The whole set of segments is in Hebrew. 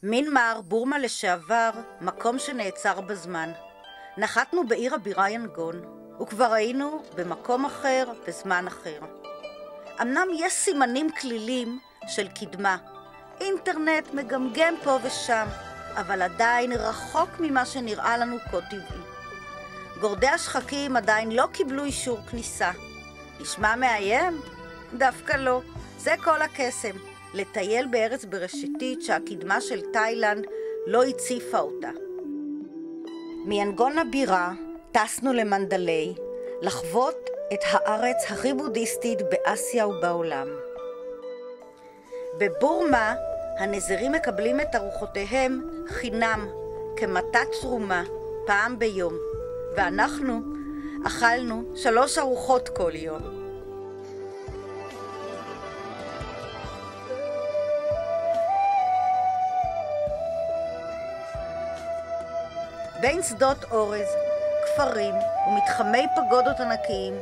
מינמר, בורמה לשעבר, מקום שנעצר בזמן. נחתנו בעיר הבירה ינגון, וכבר היינו במקום אחר, בזמן אחר. אמנם יש סימנים כלילים של קדמה. אינטרנט מגמגם פה ושם, אבל עדיין רחוק ממה שנראה לנו כה טבעי. גורדי השחקים עדיין לא קיבלו אישור כניסה. נשמע מאיים? דווקא לא. זה כל הקסם. לטייל בארץ בראשיתית שהקדמה של תאילנד לא הציפה אותה. מיינגון הבירה טסנו למנדלי, לחוות את הארץ הכי בודהיסטית באסיה ובעולם. בבורמה הנזירים מקבלים את ארוחותיהם חינם, כמתת תרומה, פעם ביום, ואנחנו אכלנו 3 ארוחות כל יום. בין שדות אורז, כפרים ומתחמי פגודות ענקיים,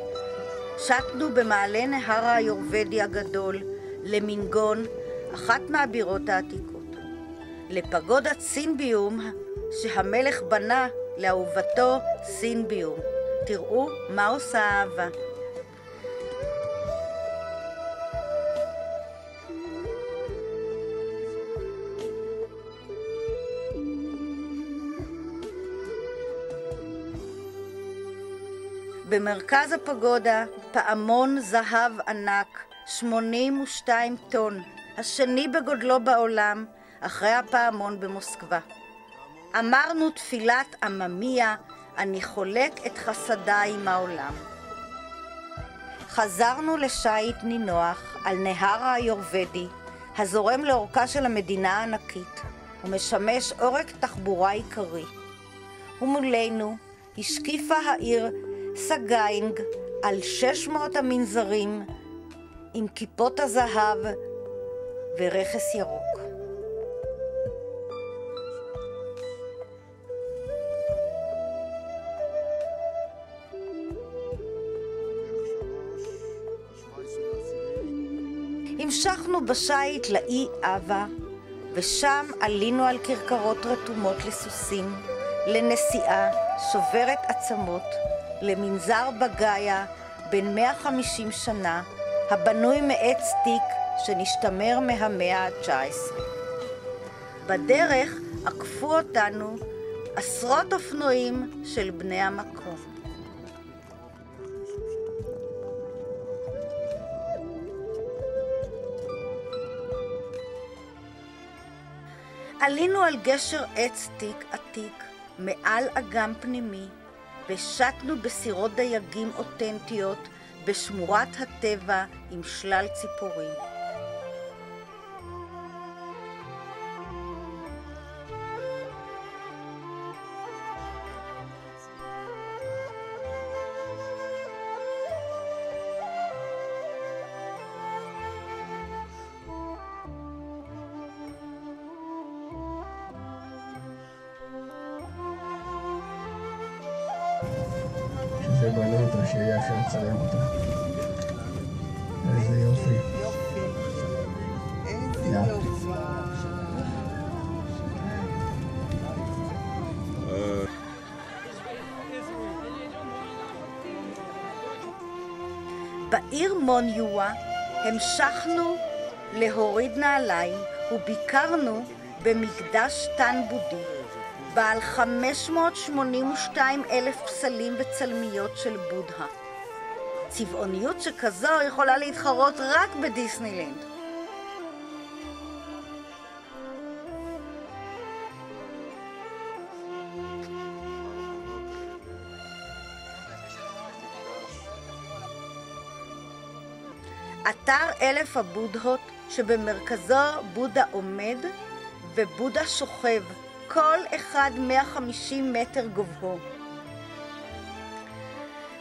שטנו במעלה נהר היורוודי הגדול למינגון, אחת מהבירות העתיקות. לפגודת סינביום שהמלך בנה לאהובתו סינביום. תראו מה עושה האהבה. במרכז הפגודה פעמון זהב ענק, 82 טון, השני בגודלו בעולם, אחרי הפעמון במוסקבה. אמרנו תפילת עממיה, אני חולק את חסדיי עם העולם. חזרנו לשייט נינוח על נהר היורוודי, הזורם לאורכה של המדינה הענקית, ומשמש עורק תחבורה עיקרי. ומולנו השקיפה העיר סגיינג על 600 המנזרים עם כיפות הזהב ורכס ירוק. המשכנו בשייט לאי אבה, ושם עלינו על כרכרות רתומות לסוסים, לנסיעה שוברת עצמות, למנזר בגאיה בן 150 שנה, הבנוי מעץ תיק שנשתמר מהמאה ה-19. בדרך עקפו אותנו עשרות אופנועים של בני המקום. עלינו על גשר עץ תיק עתיק מעל אגם פנימי, ושטנו בסירות דייגים אותנטיות בשמורת הטבע עם שלל ציפורים. שזה בנו אותה, שיהיה אפשר לצלם אותה. איזה יופי. איזה יופי. בעיר מוניואה המשכנו להוריד נעליים וביקרנו במקדש תן בודי, בעל 582,000 פסלים וצלמיות של בודהה. צבעוניות שכזו יכולה להתחרות רק בדיסנילנד. אתר 1000 הבודהות שבמרכזו בודה עומד ובודה שוכב, כל אחד 150 מטר גובהו.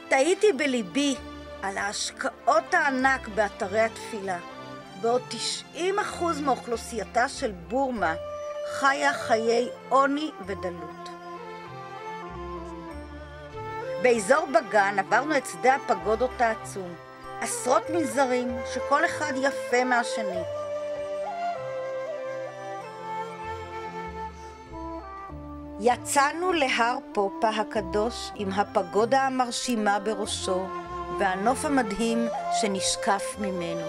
תהיתי בליבי על ההשקעות הענק באתרי התפילה, בעוד 90% מאוכלוסייתה של בורמה חיה חיי עוני ודלות. באזור בגן עברנו את שדה הפגודות העצום, עשרות מנזרים שכל אחד יפה מהשני. יצאנו להר פופה הקדוש עם הפגודה המרשימה בראשו והנוף המדהים שנשקף ממנו.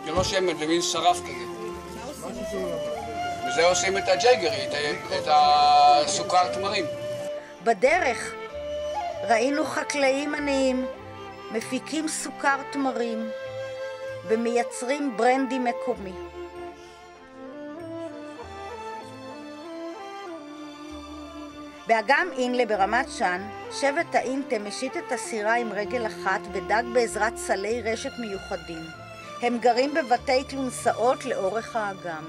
זה לא שמן, זה מין שרף כזה. וזה עושים את הג'ייגרי, את הסוכר תמרים. בדרך ראינו חקלאים עניים מפיקים סוכר תמרים ומייצרים ברנדי מקומי. באגם אינלה ברמת שן, שבט האינטה משיט את הסירה עם רגל אחת ודג בעזרת סלי רשת מיוחדים. הם גרים בבתי כלונסאות לאורך האגם.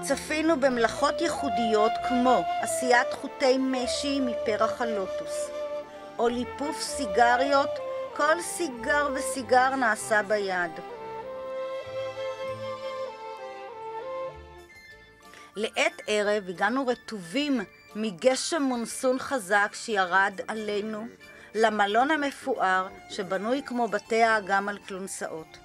צפינו במלאכות ייחודיות כמו עשיית חוטי משי מפרח הלוטוס, או ליפוף סיגריות, כל סיגר וסיגר נעשה ביד. לעת ערב הגענו רטובים מגשם מונסון חזק שירד עלינו למלון המפואר שבנוי כמו בתי האגם על כלונסאות.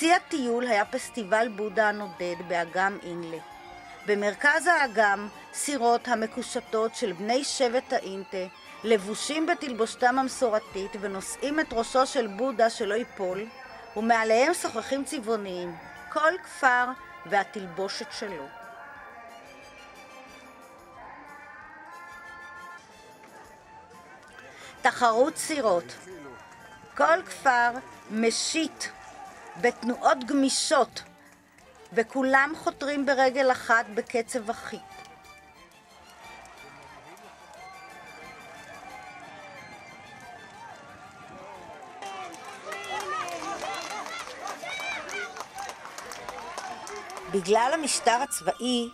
שיא הטיול היה פסטיבל בודה הנודד באגם אינלה. במרכז האגם סירות המקושטות של בני שבט האינטה לבושים בתלבושתם המסורתית ונושאים את ראשו של בודה שלא ייפול, ומעליהם שוחחים צבעוניים, כל כפר והתלבושת שלו. תחרות סירות. כל כפר משיט בתנועות גמישות, וכולם חותרים ברגל אחת בקצב אחיד. בגלל המשטר הצבאי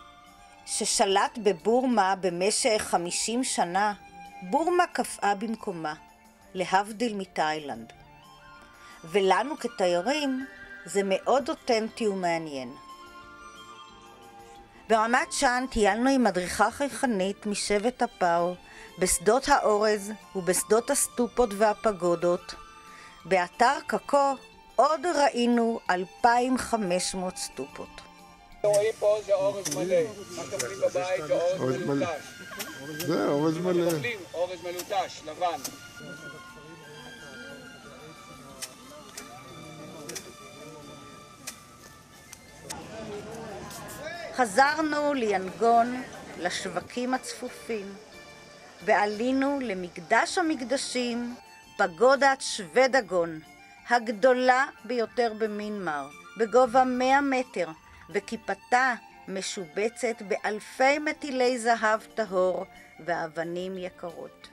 ששלט בבורמה במשך 50 שנה, בורמה קפאה במקומה, להבדיל מתאילנד. ולנו כתיירים זה מאוד אותנטי ומעניין. ברמת שן טיילנו עם מדריכה חייכנית משבט הפאו בשדות האורז ובשדות הסטופות והפגודות. באתר קקו עוד ראינו 2,500 סטופות. רואים פה זה אורז מלא, מה שאוכלים בבית זה אורז מלוטש. זה אורז מלא. אורז מלוטש, לבן. חזרנו ליאנגון, לשווקים הצפופים, ועלינו למקדש המקדשים, פגודת שוודגון, הגדולה ביותר במינמר, בגובה 100 מטר, וכיפתה משובצת באלפי מטילי זהב טהור ואבנים יקרות.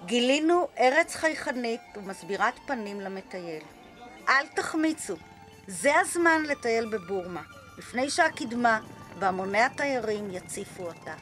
גילינו ארץ חייכנית ומסבירת פנים למטייל. אל תחמיצו, זה הזמן לטייל בבורמה, לפני שהקדמה והמוני התיירים יציפו אותה.